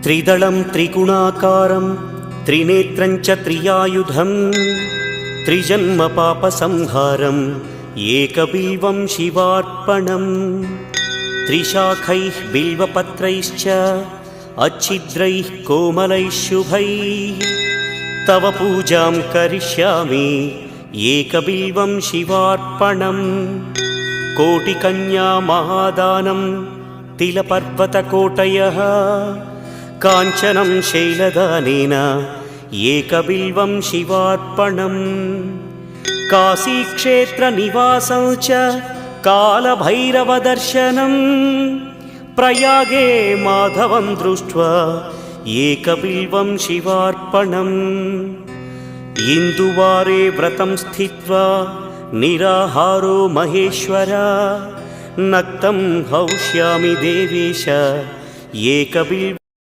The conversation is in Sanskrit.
त्रिदलं त्रिगुणाकारं त्रिनेत्रं च त्रियायुधं त्रिजन्म पापसंहारम् एकबिल्वं शिवार्पणम् त्रिशाखैः बिल्वपत्रैश्च अच्छिद्रैः कोमलैः शुभैः तव पूजां करिष्यामि एकबिल्वं शिवार्पणम् कोटिकन्या महादानं तिलपर्वतकोटयः काञ्चनं शैलदानेन एकबिल्वं शिवार्पणम् काशीक्षेत्रनिवासं च कालभैरवदर्शनं प्रयागे माधवं दृष्ट्वा एकबिल्वं शिवार्पणम् इन्दुवारे व्रतं स्थित्वा निराहारो महेश्वर नक्तं हौष्यामि देवेश एकबिल्वं